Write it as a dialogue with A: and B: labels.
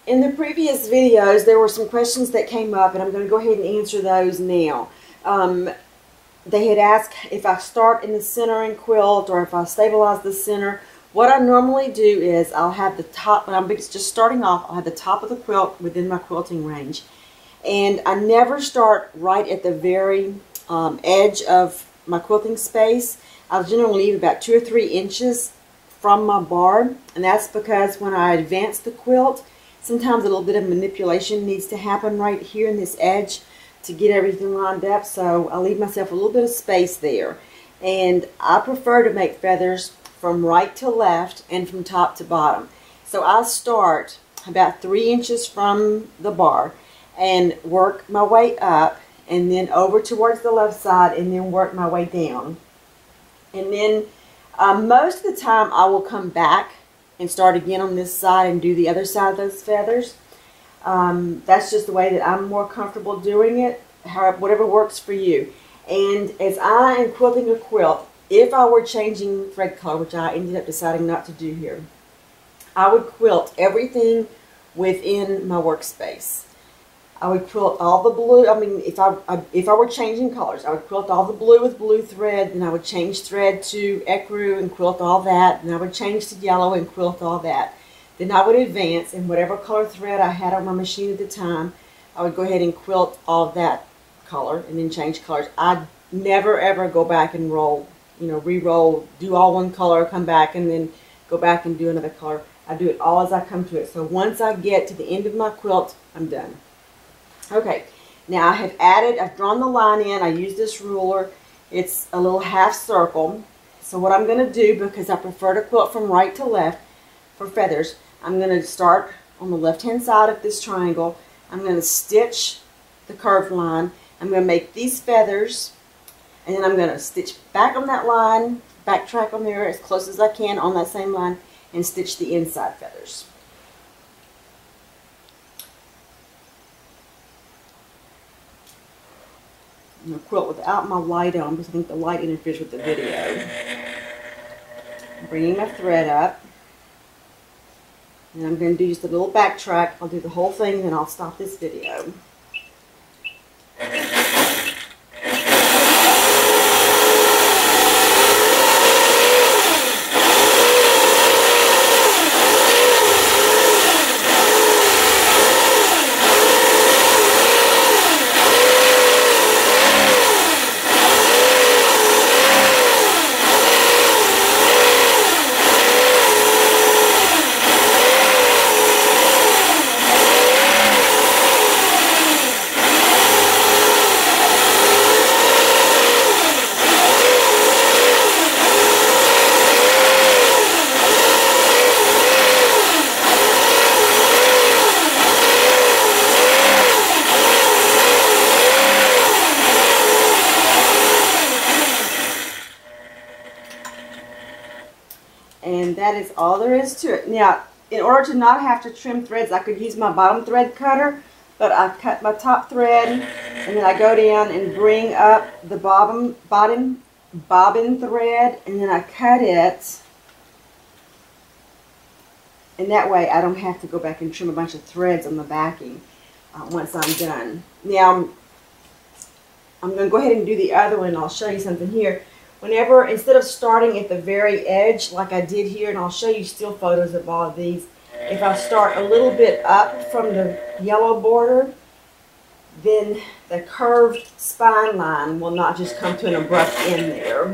A: In the previous videos, there were some questions that came up, and I'm going to go ahead and answer those now. They had asked if I start in the center and quilt, or if I stabilize the center. What I normally do is I'll have the top, when I'm just starting off, I'll have the top of the quilt within my quilting range. And I never start right at the very edge of my quilting space. I'll generally leave about 2 or 3 inches from my bar, and that's because when I advance the quilt, sometimes a little bit of manipulation needs to happen right here in this edge to get everything lined up, so I leave myself a little bit of space there. And I prefer to make feathers from right to left and from top to bottom. So I start about 3 inches from the bar and work my way up, and then over towards the left side, and then work my way down. And then most of the time I will come back and start again on this side and do the other side of those feathers. That's just the way that I'm more comfortable doing it, whatever works for you. And as I am quilting a quilt, if I were changing thread color, which I ended up deciding not to do here, I would quilt everything within my workspace. I would quilt all the blue. I mean, if I were changing colors, I would quilt all the blue with blue thread, then I would change thread to ecru and quilt all that, and I would change to yellow and quilt all that. Then I would advance, and whatever color thread I had on my machine at the time, I would go ahead and quilt all of that color and then change colors. I'd never ever go back and roll, re-roll, do all one color, come back, and then go back and do another color. I do it all as I come to it. So once I get to the end of my quilt, I'm done. Okay, now I've drawn the line in. I use this ruler. It's a little half circle. So what I'm going to do, because I prefer to quilt from right to left for feathers, I'm going to start on the left hand side of this triangle. I'm going to stitch the curved line. I'm going to make these feathers, and then I'm going to stitch back on that line, backtrack on there as close as I can on that same line, and stitch the inside feathers. I'm going to quilt without my light on because I think the light interferes with the video. I'm bringing my thread up. And I'm going to do just a little backtrack. I'll do the whole thing, then I'll stop this video. And that is all there is to it. Now, in order to not have to trim threads, I could use my bottom thread cutter, but I cut my top thread, and then I go down and bring up the bobbin thread, and then I cut it, and that way I don't have to go back and trim a bunch of threads on the backing once I'm done. Now, I'm going to go ahead and do the other one. I'll show you something here. Whenever, instead of starting at the very edge like I did here, and I'll show you still photos of all of these, if I start a little bit up from the yellow border, then the curved spine line will not just come to an abrupt end there.